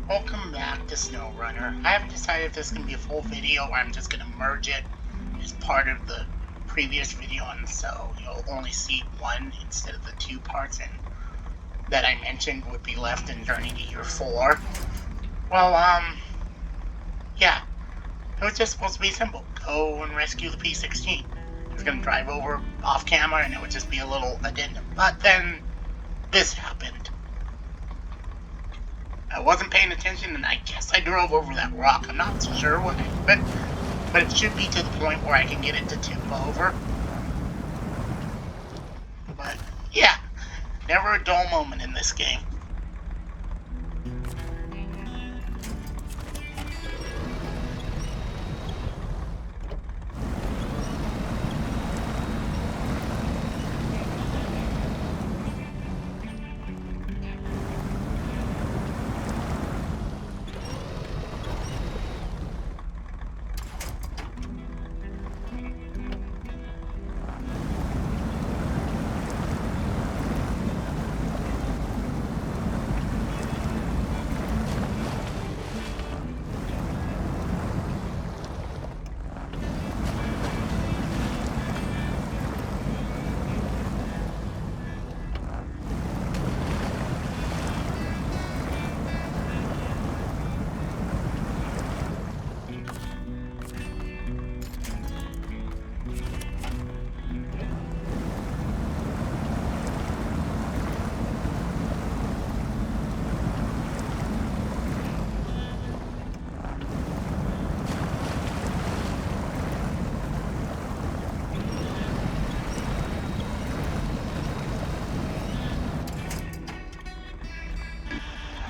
Welcome back to SnowRunner. I haven't decided if this is going to be a full video or I'm just going to merge it as part of the previous video, and so you'll only see one instead of the two parts that I mentioned would be left in Journey to Year 4. Well, yeah, it was just supposed to be simple. Go and rescue the P-16. I was going to drive over off camera and it would just be a little addendum. But then this happened. I wasn't paying attention, and I guess I drove over that rock. I'm not sure what happened, but it should be to the point where I can get it to tip over. But yeah, never a dull moment in this game.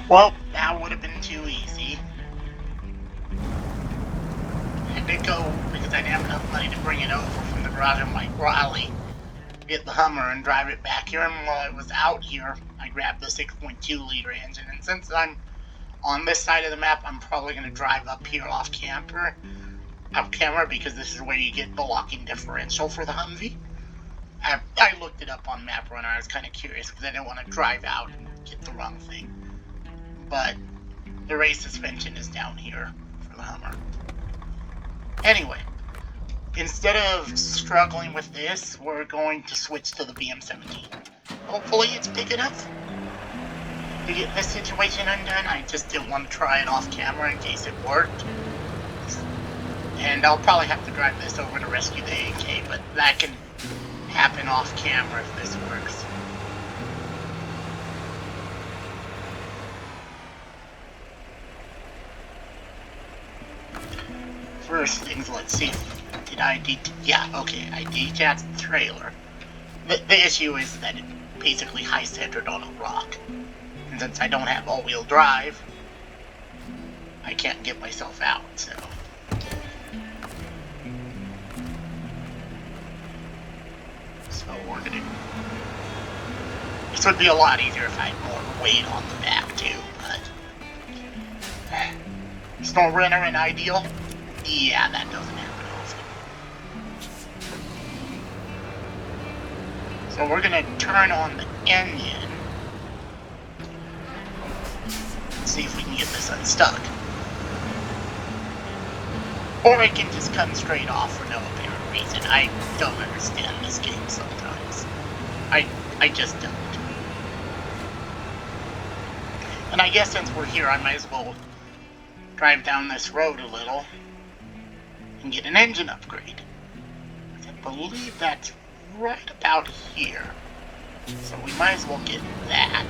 Well, that would have been too easy. I did go because I didn't have enough money to bring it over from the garage in White Raleigh, get the Hummer and drive it back here. And while I was out here, I grabbed the 6.2 liter engine. And since I'm on this side of the map, I'm probably going to drive up here off camera because this is where you get the locking differential for the Humvee. I looked it up on MapRunner. I was kind of curious because I didn't want to drive out and get the wrong thing. But the race suspension is down here for the Hummer. Anyway, instead of struggling with this, we're going to switch to the VM-17. Hopefully it's big enough to get this situation undone. I just didn't want to try it off camera in case it worked. And I'll probably have to drive this over to rescue the AK, but that can happen off camera if this works. First things, let's see. Did I I detached the trailer. The issue is that it basically high-centered on a rock. And since I don't have all-wheel drive, I can't get myself out, so. So we're gonna... This would be a lot easier if I had more weight on the back too, but... SnowRunner and Ideal? Yeah, that doesn't happen often. So we're gonna turn on the engine. See if we can get this unstuck. Or it can just come straight off for no apparent reason. I don't understand this game sometimes. I just don't. And I guess since we're here, I might as well drive down this road a little and get an engine upgrade. I believe that's right about here. So we might as well get that.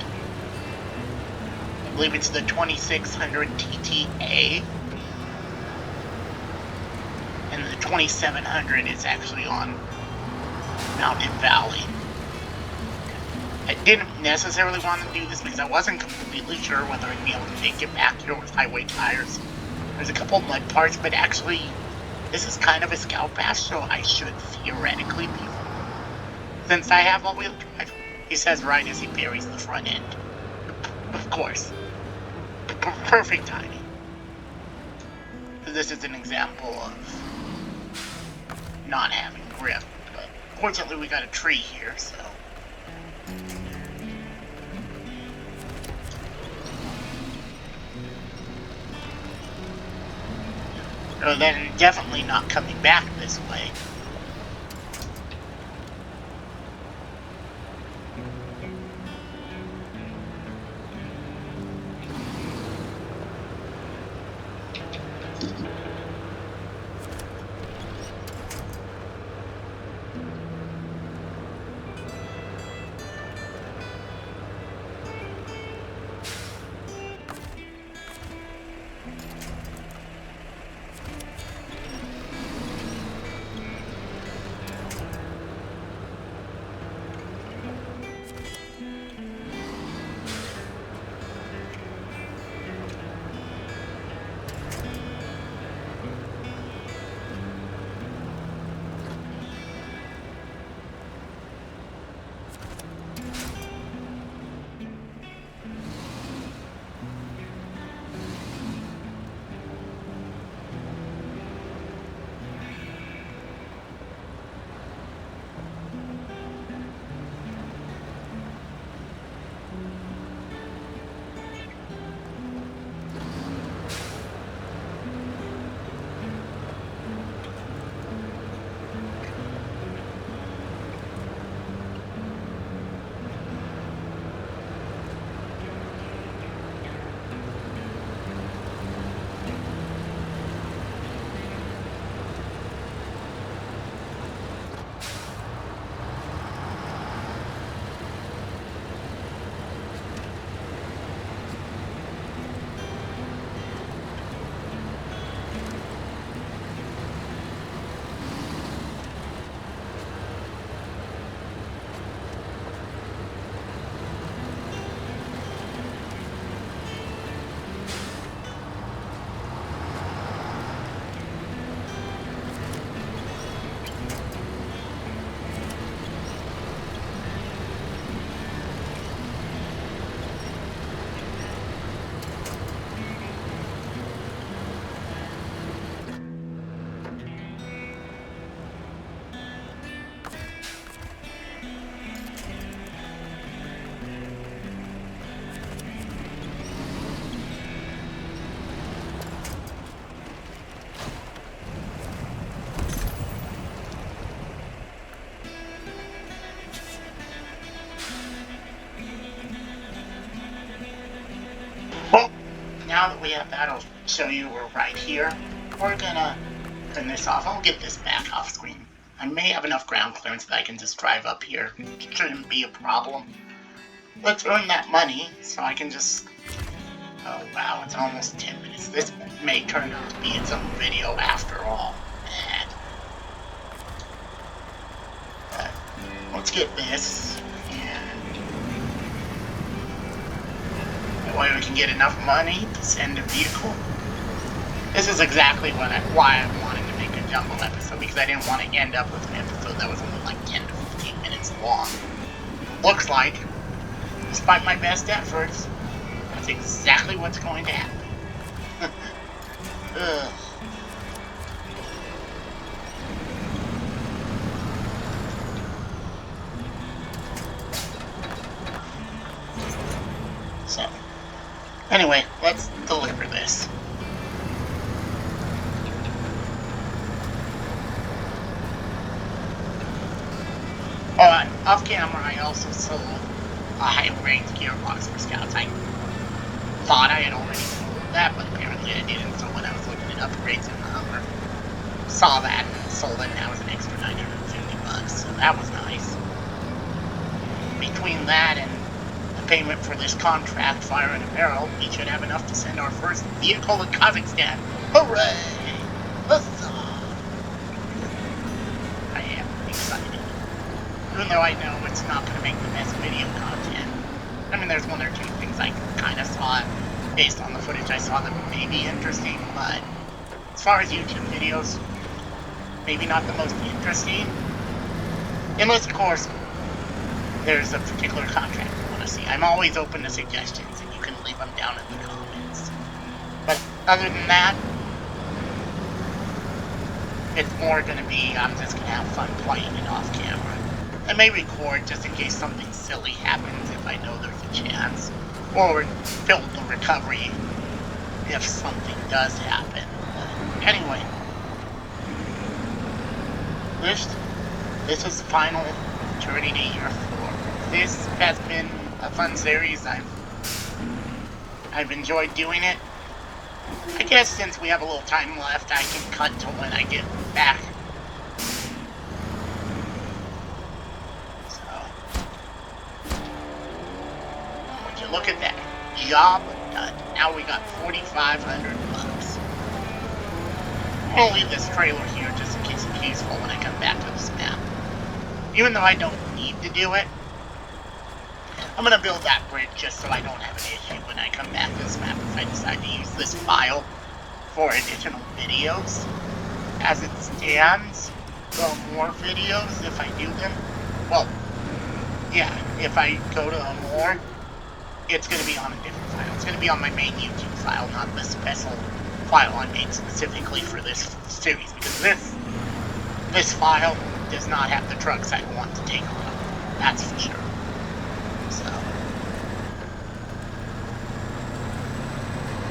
I believe it's the 2600 TTA. And the 2700 is actually on Mountain Valley. I didn't necessarily want to do this because I wasn't completely sure whether I'd be able to make it back here with highway tires. There's a couple mud parts, but actually this is kind of a scout pass, so I should theoretically be fine. Since I have all-wheel drive, he says right as he buries the front end. Of course. Perfect timing. This is an example of not having grip, but fortunately we got a tree here, so. Or then definitely not coming back this way. Well, now that we have that, I'll show you we're right here. We're gonna turn this off. I'll get this back off screen. I may have enough ground clearance that I can just drive up here. It shouldn't be a problem. Let's earn that money so I can just... Oh wow, it's almost 10 minutes. This may turn out to be its own video after all. And... let's get this, and... that way we can get enough money to send a vehicle. This is exactly why I wanted to make a jumbo episode, because I didn't want to end up with an episode that was only like 10 to 15 minutes long. Looks like, despite my best efforts, that's exactly what's going to happen. Ugh. So, anyway, let's deliver this. Off camera, I also sold a high-range gearbox for Scouts. I thought I had already sold that, but apparently I didn't. So when I was looking at upgrades in the Hummer, saw that and sold it, and that was an extra $950. So that was nice. Between that and the payment for this contract, Fire in a Barrel, we should have enough to send our first vehicle to Kazakhstan. Hooray! Huzzah! I am excited. Even though I know it's not going to make the best video content. I mean, there's one or two things I kind of saw based on the footage I saw that may be interesting, but as far as YouTube videos, maybe not the most interesting. Unless, of course, there's a particular contract you want to see. I'm always open to suggestions, and you can leave them down in the comments. But other than that, it's more going to be, I'm just going to have fun playing it off camera. I may record just in case something silly happens if I know there's a chance. Or build the recovery if something does happen. Anyway, this is the final Journey to Year 4. This has been a fun series. I've enjoyed doing it. I guess since we have a little time left, I can cut to when I get back. So, would you look at that? Job done. Now we got 4,500 bucks. I'm gonna leave this trailer here just in case it's useful when I come back to this map. Even though I don't need to do it, I'm gonna build that bridge just so I don't have an issue when I come back to this map if I decide to use this file for additional videos. As it stands, the more videos, if I do them, well, yeah, if I go to more, it's gonna be on a different file. It's gonna be on my main YouTube file, not the special file I made specifically for this series, because this file does not have the trucks I want to take on. That's for sure. So,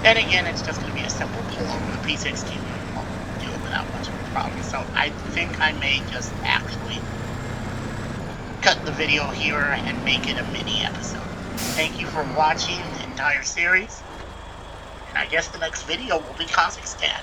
then again, it's just going to be a simple pull over the P16 and we'll do it without much of a problem. So I think I may just actually cut the video here and make it a mini episode. Thank you for watching the entire series, and I guess the next video will be Kazakhstan.